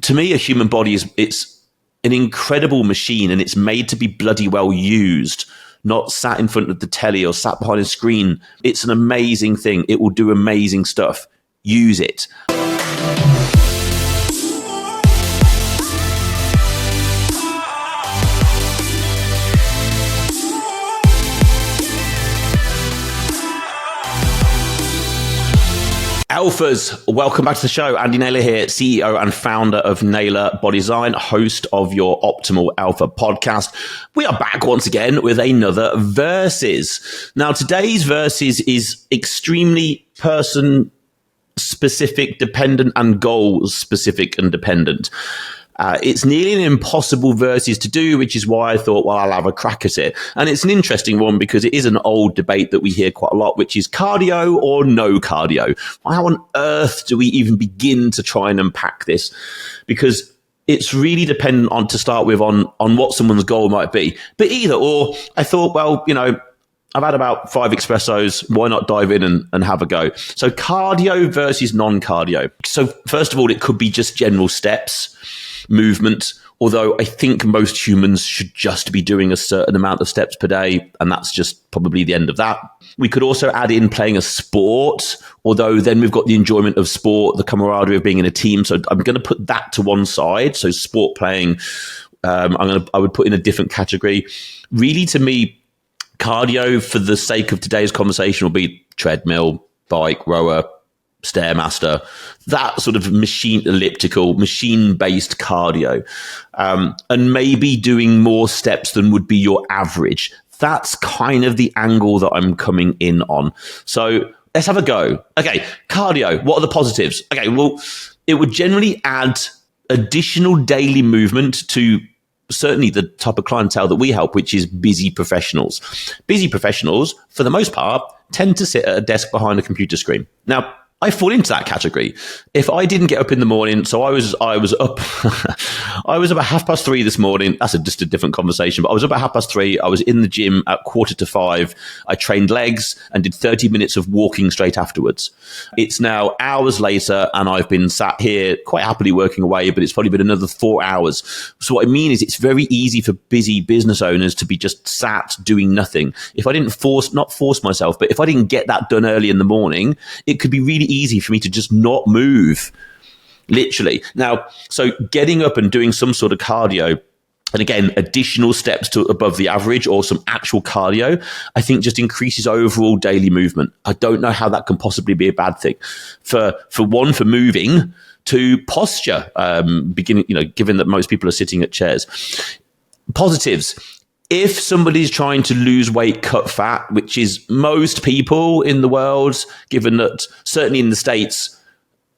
to me, a human body it's an incredible machine, and it's made to be bloody well used, not sat in front of the telly or sat behind a screen. It's an amazing thing. It will do amazing stuff. Use it. Alphas, welcome back to the show. Andy Naylor here, CEO and founder of Naylor Body Design, host of your Optimal Alpha podcast. We are back once again with another Versus. Now, today's Versus is extremely person-specific, dependent, and goal-specific and dependent. It's nearly an impossible Versus to do, which is why I thought, well, I'll have a crack at it. And it's an interesting one because it is an old debate that we hear quite a lot, which is cardio or no cardio. How on earth do we even begin to try and unpack this? Because it's really dependent on, to start with, on what someone's goal might be. But either or, I thought, well, you know, I've had about 5 espressos. Why not dive in and have a go? So cardio versus non-cardio. So first of all, it could be just general steps, movement, although I think most humans should just be doing a certain amount of steps per day, and that's just probably the end of that. We could also add in playing a sport, although then we've got the enjoyment of sport, the camaraderie of being in a team. So I'm going to put that to one side. So sport playing, I would put in a different category. Really, to me, cardio, for the sake of today's conversation, will be treadmill, bike, rower, Stairmaster, that sort of machine-based cardio, and maybe doing more steps than would be your average. That's kind of the angle that I'm coming in on. So let's have a go. Okay, cardio, what are the positives? Okay, well, it would generally add additional daily movement to certainly the type of clientele that we help, which is busy professionals. Busy professionals, for the most part, tend to sit at a desk behind a computer screen. Now, I fall into that category. If I didn't get up in the morning, so I was up, I was about 3:30 this morning. That's just a different conversation, but I was up at 3:30. I was in the gym at 4:45. I trained legs and did 30 minutes of walking straight afterwards. It's now hours later, and I've been sat here quite happily working away, but it's probably been another 4 hours. So what I mean is, it's very easy for busy business owners to be just sat doing nothing. If I didn't not force myself, but if I didn't get that done early in the morning, it could be really easy for me to just not move, literally. Now, so getting up and doing some sort of cardio, and again, additional steps to above the average or some actual cardio, I think just increases overall daily movement. I don't know how that can possibly be a bad thing. For moving, to posture, given that most people are sitting at chairs. Positives. If somebody's trying to lose weight, cut fat, which is most people in the world, given that certainly in the States,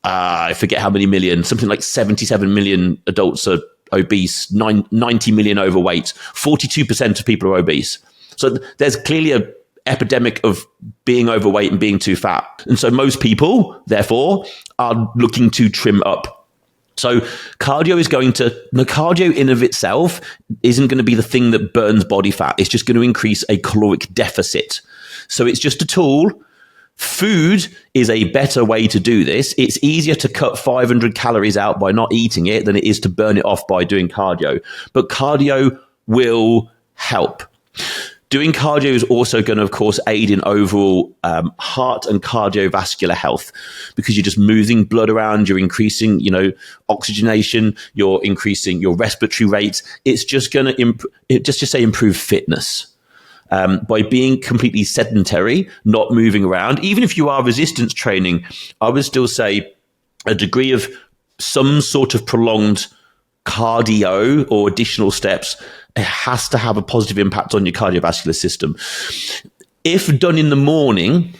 I forget how many million, something like 77 million adults are obese, 90 million overweight, 42% of people are obese. So there's clearly an epidemic of being overweight and being too fat. And so most people, therefore, are looking to trim up. So cardio the cardio in of itself isn't going to be the thing that burns body fat. It's just going to increase a caloric deficit. So it's just a tool. Food is a better way to do this. It's easier to cut 500 calories out by not eating it than it is to burn it off by doing cardio. But cardio will help. Doing cardio is also going to, of course, aid in overall heart and cardiovascular health, because you're just moving blood around, you're increasing, oxygenation, you're increasing your respiratory rate. It's just going to improve fitness. By being completely sedentary, not moving around, even if you are resistance training, I would still say a degree of some sort of prolonged cardio or additional steps, it has to have a positive impact on your cardiovascular system. If done in the morning,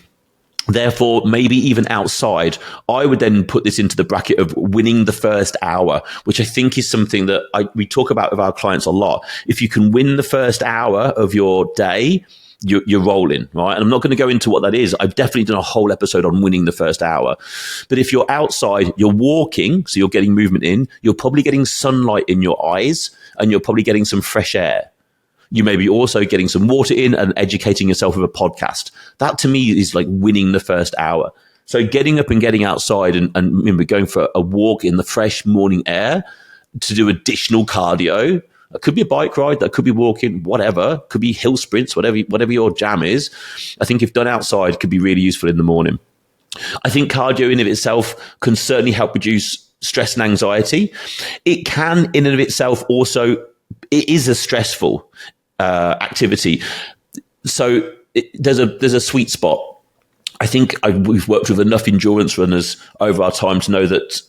therefore maybe even outside, I would then put this into the bracket of winning the first hour, which I think is something that we talk about with our clients a lot. If you can win the first hour of your day, you're rolling, right? And I'm not going to go into what that is. I've definitely done a whole episode on winning the first hour. But if you're outside, you're walking, so you're getting movement in, you're probably getting sunlight in your eyes, and you're probably getting some fresh air. You may be also getting some water in and educating yourself with a podcast. That to me is like winning the first hour. So getting up and getting outside and going for a walk in the fresh morning air to do additional cardio. It could be a bike ride, that could be walking, whatever. Could be hill sprints, whatever your jam is. I think if done outside, could be really useful in the morning. I think cardio in of itself can certainly help reduce stress and anxiety. It can in and of itself also, it is a stressful activity. So there's a sweet spot. I think we've worked with enough endurance runners over our time to know that,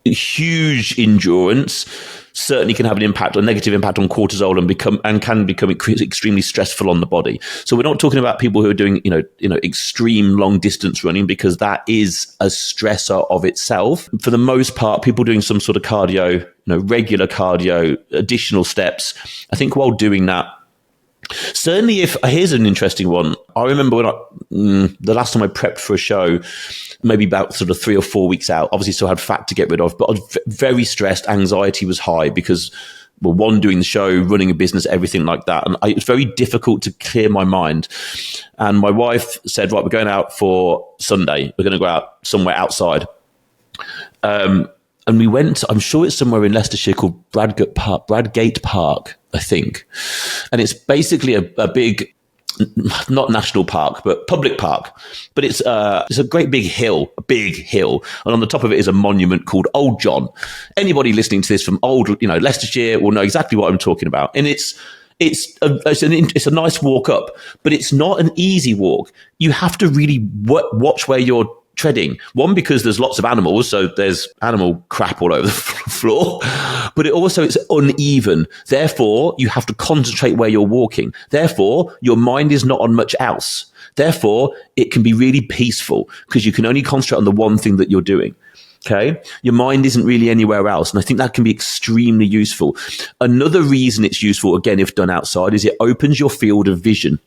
huge endurance certainly can have an impact, a negative impact on cortisol and can become extremely stressful on the body. So we're not talking about people who are doing, extreme long distance running, because that is a stressor of itself. For the most part, people doing some sort of cardio, regular cardio, additional steps, I think while doing that, certainly here's an interesting one. I remember when the last time I prepped for a show, maybe about sort of 3 or 4 weeks out, obviously still had fat to get rid of, but I was very stressed. Anxiety was high because, well, one, doing the show, running a business, everything like that. And it was very difficult to clear my mind. And my wife said, right, we're going out for Sunday. We're going to go out somewhere outside. And we went, I'm sure it's somewhere in Leicestershire called Bradgate Park, I think. And it's basically a big, not national park, but public park. But it's a great big hill. And on the top of it is a monument called Old John. Anybody listening to this from Leicestershire will know exactly what I'm talking about. And it's a nice walk up, but it's not an easy walk. You have to really watch where you're treading. One, because there's lots of animals, so there's animal crap all over the floor, but it's uneven. Therefore, you have to concentrate where you're walking. Therefore, your mind is not on much else. Therefore, it can be really peaceful because you can only concentrate on the one thing that you're doing. Okay. Your mind isn't really anywhere else. And I think that can be extremely useful. Another reason it's useful, again, if done outside, is it opens your field of vision.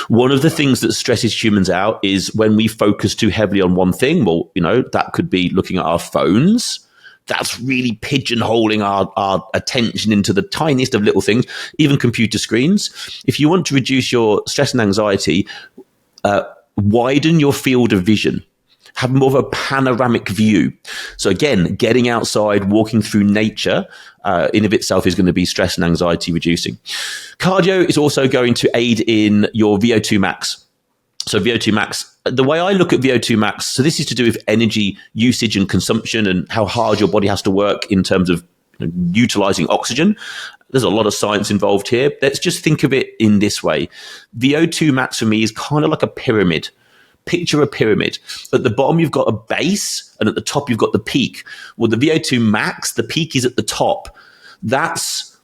One of the things that stresses humans out is when we focus too heavily on one thing. Well, that could be looking at our phones. That's really pigeonholing our attention into the tiniest of little things, even computer screens. If you want to reduce your stress and anxiety, widen your field of vision. Have more of a panoramic view. So again, getting outside, walking through nature, in of itself is going to be stress and anxiety reducing. Cardio is also going to aid in your VO2 max. So VO2 max, the way I look at VO2 max, so this is to do with energy usage and consumption and how hard your body has to work in terms of utilizing oxygen. There's a lot of science involved here. Let's just think of it in this way. VO2 max for me is kind of like a pyramid. Picture a pyramid. At the bottom, you've got a base, and at the top, you've got the peak. Well, the VO2 max, the peak is at the top. That's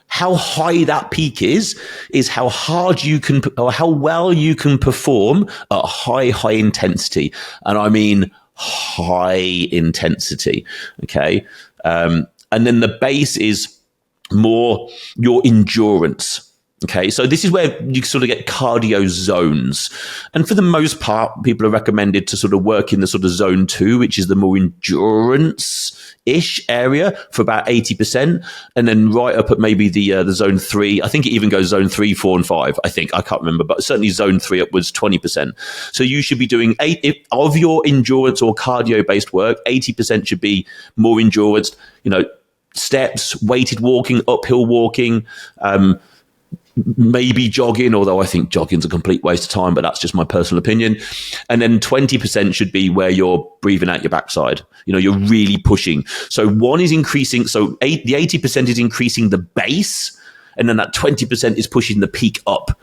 how high that peak is how hard you can, or how well you can perform at high intensity. And I mean high intensity. Okay. And then the base is more your endurance. Okay, so this is where you sort of get cardio zones. And for the most part, people are recommended to sort of work in the sort of zone 2, which is the more endurance-ish area for about 80%. And then right up at maybe the zone 3. I think it even goes zone 3, 4, and 5. I can't remember, but certainly zone 3 upwards, 20%. So you should be doing of your endurance or cardio-based work, 80% should be more endurance, steps, weighted walking, uphill walking, maybe jogging, although I think jogging's a complete waste of time, but that's just my personal opinion. And then 20% should be where you're breathing out your backside. You're really pushing. So one is increasing. So the 80% is increasing the base, and then that 20% is pushing the peak up.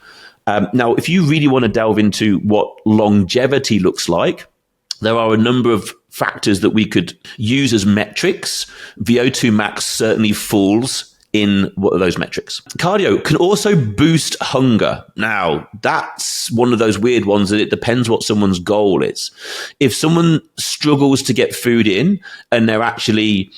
Now, if you really want to delve into what longevity looks like, there are a number of factors that we could use as metrics. VO2 max certainly falls in what are those metrics. Cardio can also boost hunger. Now, that's one of those weird ones that it depends what someone's goal is. If someone struggles to get food in and they're actually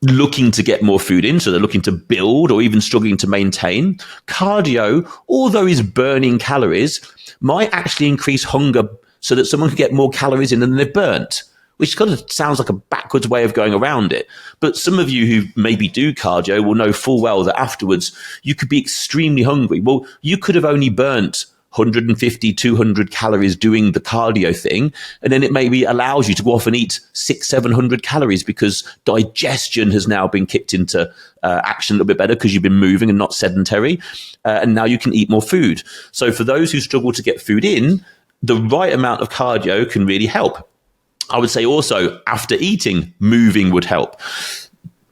looking to get more food in, so they're looking to build or even struggling to maintain, cardio, although is burning calories, might actually increase hunger so that someone can get more calories in than they've burnt, which kind of sounds like a backwards way of going around it. But some of you who maybe do cardio will know full well that afterwards you could be extremely hungry. Well, you could have only burnt 150, 200 calories doing the cardio thing. And then it maybe allows you to go off and eat 600-700 calories because digestion has now been kicked into action a little bit better because you've been moving and not sedentary. And now you can eat more food. So for those who struggle to get food in, the right amount of cardio can really help. I would say also after eating, moving would help.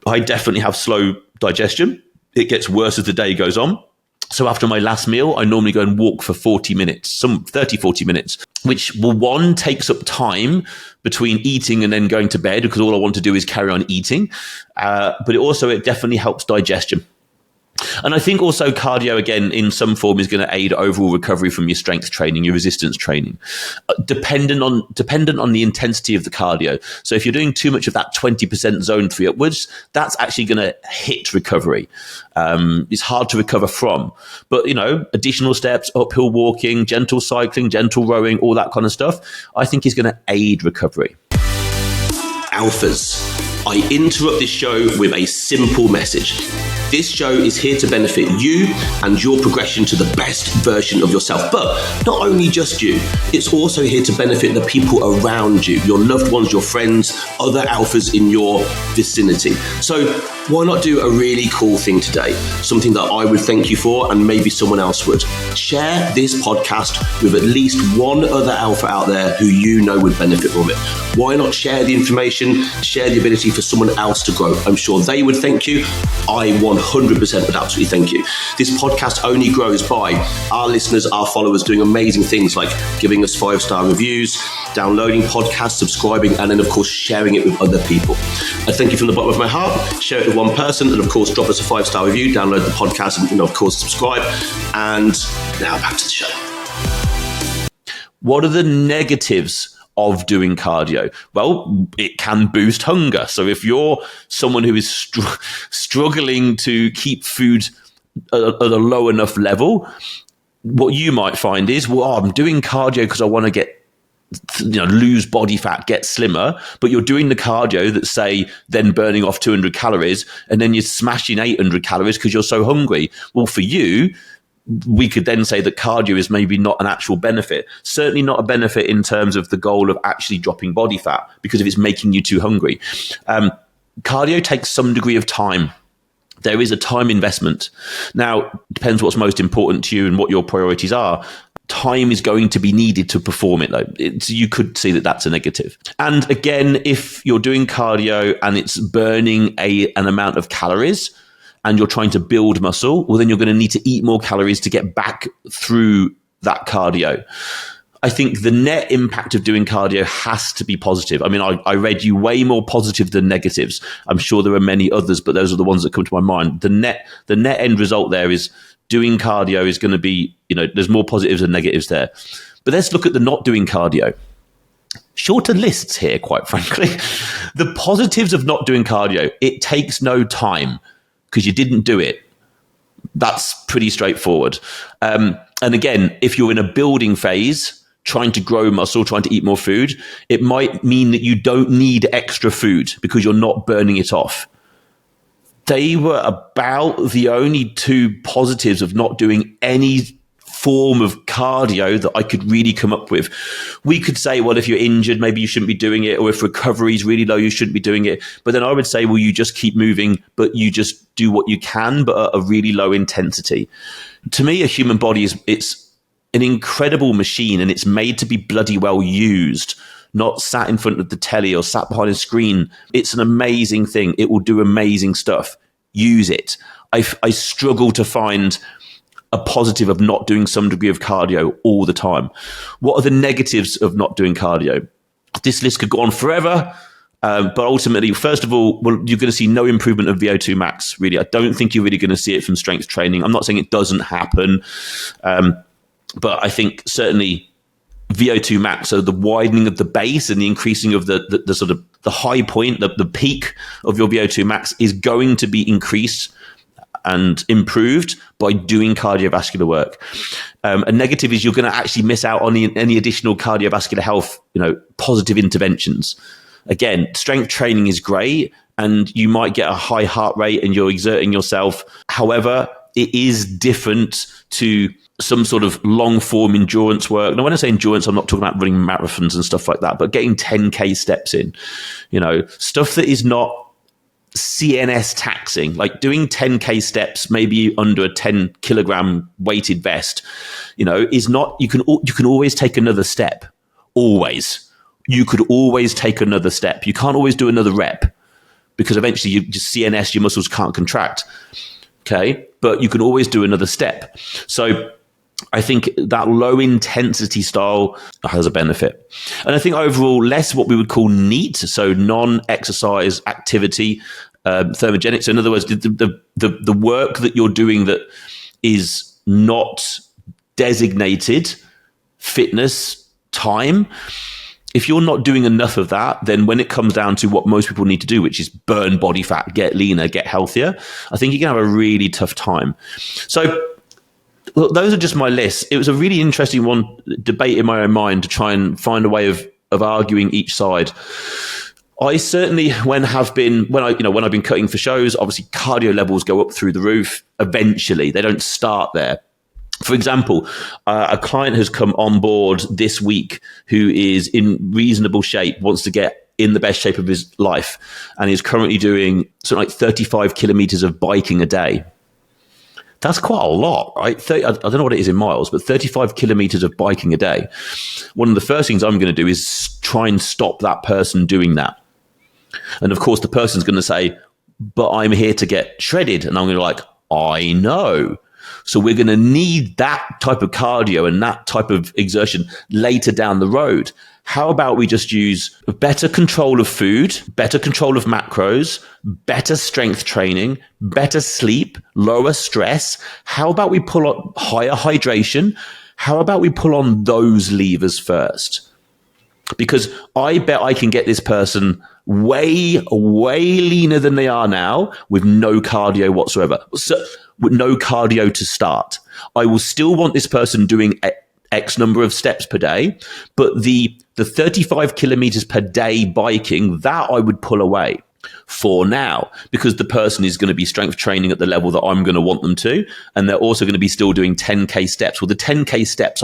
I definitely have slow digestion. It gets worse as the day goes on. So after my last meal, I normally go and walk for 40 minutes, some 30, 40 minutes, which one takes up time between eating and then going to bed because all I want to do is carry on eating. But it definitely helps digestion. And I think also cardio, again, in some form is going to aid overall recovery from your strength training, your resistance training, dependent on the intensity of the cardio. So if you're doing too much of that 20% zone 3 upwards, that's actually going to hit recovery. It's hard to recover from. But, additional steps, uphill walking, gentle cycling, gentle rowing, all that kind of stuff, I think is going to aid recovery. Alphas, I interrupt this show with a simple message. This show is here to benefit you and your progression to the best version of yourself. But not only just you, it's also here to benefit the people around you, your loved ones, your friends, other alphas in your vicinity. So why not do a really cool thing today? Something that I would thank you for and maybe someone else would. Share this podcast with at least one other alpha out there who you know would benefit from it. Why not share the information, share the ability for someone else to grow? I'm sure they would thank you. I 100% would absolutely thank you. This podcast only grows by our listeners, our followers doing amazing things like giving us 5-star reviews, downloading podcasts, subscribing, and then of course sharing it with other people. I thank you from the bottom of my heart. Share it with one person and of course drop us a 5-star review, download the podcast and of course subscribe. And now back to the show. What are the negatives of doing cardio? Well, it can boost hunger. So if you're someone who is struggling to keep food at a low enough level, what you might find is, I'm doing cardio because I want to get, lose body fat, get slimmer, but you're doing the cardio that's say then burning off 200 calories and then you're smashing 800 calories because you're so hungry. Well, for you, we could then say that cardio is maybe not an actual benefit, certainly not a benefit in terms of the goal of actually dropping body fat, because if it's making you too hungry. Cardio takes some degree of time. There is a time investment. Now, it depends what's most important to you and what your priorities are. Time is going to be needed to perform it, though. You could see that that's a negative. And again, if you're doing cardio and it's burning an amount of calories, and you're trying to build muscle, well, then you're going to need to eat more calories to get back through that cardio. I think the net impact of doing cardio has to be positive. I mean, I read you way more positive than negatives. I'm sure there are many others, but those are the ones that come to my mind. The net end result there is doing cardio is going to be, there's more positives than negatives there. But let's look at the not doing cardio. Shorter lists here, quite frankly. The positives of not doing cardio, it takes no time, because you didn't do it. That's pretty straightforward. And again, if you're in a building phase, trying to grow muscle, trying to eat more food, it might mean that you don't need extra food because you're not burning it off. They were about the only two positives of not doing any form of cardio that I could really come up with. We could say, well, if you're injured, maybe you shouldn't be doing it, or if recovery is really low, you shouldn't be doing it. But then I would say, well, you just keep moving, but you just do what you can, but at a really low intensity. To me, a human body it's an incredible machine, and it's made to be bloody well used, not sat in front of the telly or sat behind a screen. It's an amazing thing. It will do amazing stuff. Use it. I struggle to find a positive of not doing some degree of cardio all the time. What are the negatives of not doing cardio? This list could go on forever, but ultimately, first of all, you're going to see no improvement of VO2 max, really. I don't think you're really going to see it from strength training. I'm not saying it doesn't happen, but I think certainly VO2 max, so the widening of the base and the increasing of the sort of the high point, the peak of your VO2 max is going to be increased and improved by doing cardiovascular work. A negative is you're going to actually miss out on any additional cardiovascular health, positive interventions. Again, strength training is great, and you might get a high heart rate and you're exerting yourself. However, it is different to some sort of long form endurance work. Now, when I say endurance, I'm not talking about running marathons and stuff like that, but getting 10K steps in, stuff that is not CNS taxing, like doing 10K steps, maybe under a 10 kilogram weighted vest, is not, you can always take another step. Always. You could always take another step. You can't always do another rep because eventually your muscles can't contract. Okay. But you can always do another step. So I think that low intensity style has a benefit. And I think overall less what we would call NEAT, so non-exercise activity, thermogenic. So in other words, the work that you're doing that is not designated fitness time, if you're not doing enough of that, then when it comes down to what most people need to do, which is burn body fat, get leaner, get healthier, I think you can have a really tough time. So those are just my lists. It was a really interesting debate in my own mind to try and find a way of arguing each side. I certainly, when I've been cutting for shows, obviously cardio levels go up through the roof. Eventually, they don't start there. For example, a client has come on board this week who is in reasonable shape, wants to get in the best shape of his life, and is currently doing something like 35 kilometers of biking a day. That's quite a lot, right? I don't know what it is in miles, but 35 kilometers of biking a day. One of the first things I'm going to do is try and stop that person doing that. And of course, the person's going to say, but I'm here to get shredded. And I'm going to be like, I know. So we're going to need that type of cardio and that type of exertion later down the road. How about we just use better control of food, better control of macros, better strength training, better sleep, lower stress? How about we pull on higher hydration? How about we pull on those levers first? Because I bet I can get this person way, way leaner than they are now with no cardio whatsoever. So, with no cardio to start. I will still want this person doing X number of steps per day, but the 35 kilometers per day biking, that I would pull away for now, because the person is going to be strength training at the level that I'm going to want them to, and they're also going to be still doing 10K steps. Well, the 10K steps,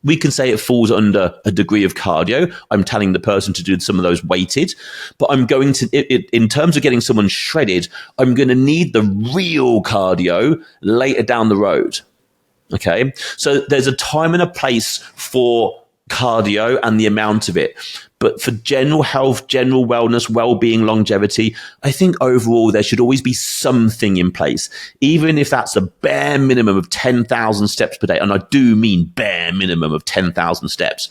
we can say it falls under a degree of cardio. I'm telling the person to do some of those weighted, but I'm going to, in terms of getting someone shredded, I'm going to need the real cardio later down the road. Okay, so there's a time and a place for cardio and the amount of it. But for general health, general wellness, well-being, longevity, I think overall there should always be something in place, even if that's a bare minimum of 10,000 steps per day. And I do mean bare minimum of 10,000 steps.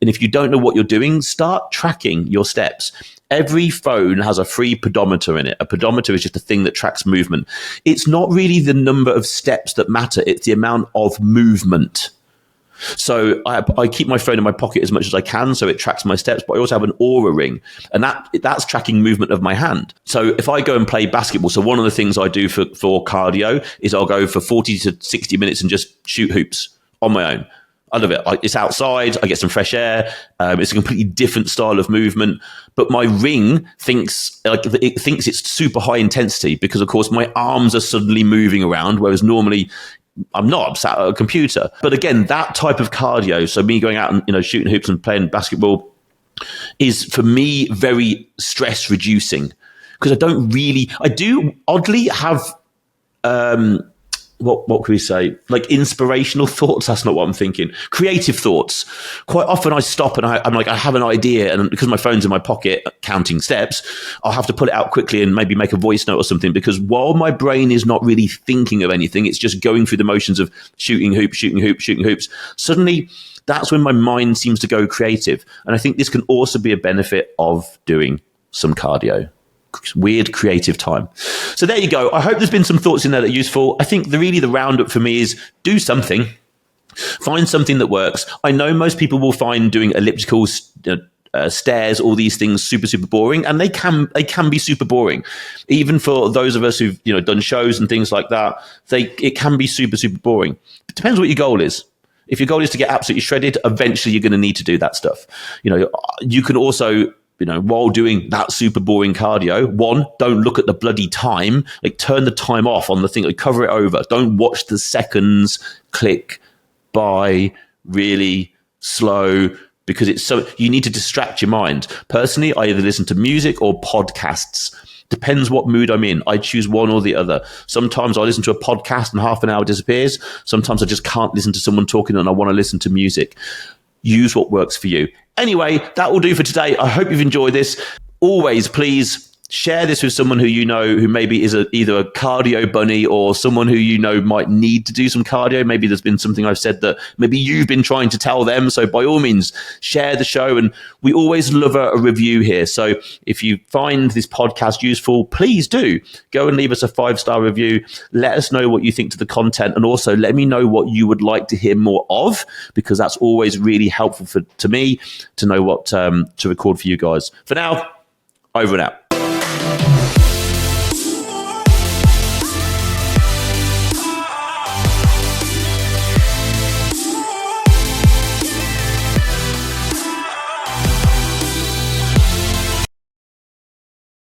And if you don't know what you're doing, start tracking your steps. Every phone has a free pedometer in it. A pedometer is just a thing that tracks movement. It's not really the number of steps that matter. It's the amount of movement. So I keep my phone in my pocket as much as I can, so it tracks my steps, but I also have an Aura ring, and that's tracking movement of my hand. So if I go and play basketball, so one of the things I do for cardio is I'll go for 40 to 60 minutes and just shoot hoops on my own. I love it. It's outside. I get some fresh air. It's a completely different style of movement. But my ring thinks it's super high intensity because, of course, my arms are suddenly moving around, whereas normally I'm not. I'm sat at a computer. But again, that type of cardio, so me going out and shooting hoops and playing basketball, is for me very stress reducing because I do oddly have what can we say? Like inspirational thoughts. That's not what I'm thinking. Creative thoughts. Quite often I stop and I'm like, I have an idea, and because my phone's in my pocket counting steps, I'll have to pull it out quickly and maybe make a voice note or something, because while my brain is not really thinking of anything, it's just going through the motions of shooting hoops. Suddenly that's when my mind seems to go creative. And I think this can also be a benefit of doing some cardio. Weird creative time. So there you go. I hope there's been some thoughts in there that are useful. I think the roundup for me is do something. Find something that works. I know most people will find doing ellipticals, stairs, all these things super, super boring, and they can be super boring. Even for those of us who've done shows and things like that, it can be super, super boring. It depends what your goal is. If your goal is to get absolutely shredded, eventually you're going to need to do that stuff. You can also while doing that super boring cardio, one, don't look at the bloody time. Like, turn the time off on the thing, like, cover it over. Don't watch the seconds click by really slow, because it's so, you need to distract your mind. Personally, I either listen to music or podcasts. Depends what mood I'm in. I choose one or the other. Sometimes I listen to a podcast and half an hour disappears. Sometimes I just can't listen to someone talking and I want to listen to music. Use what works for you. Anyway, that will do for today. I hope you've enjoyed this. Always, please share this with someone who you know who maybe is either a cardio bunny or someone who you know might need to do some cardio. Maybe there's been something I've said that maybe you've been trying to tell them. So by all means, share the show. And we always love a review here. So if you find this podcast useful, please do go and leave us a 5-star review. Let us know what you think to the content. And also let me know what you would like to hear more of, because that's always really helpful to me to know what to record for you guys. For now, over and out.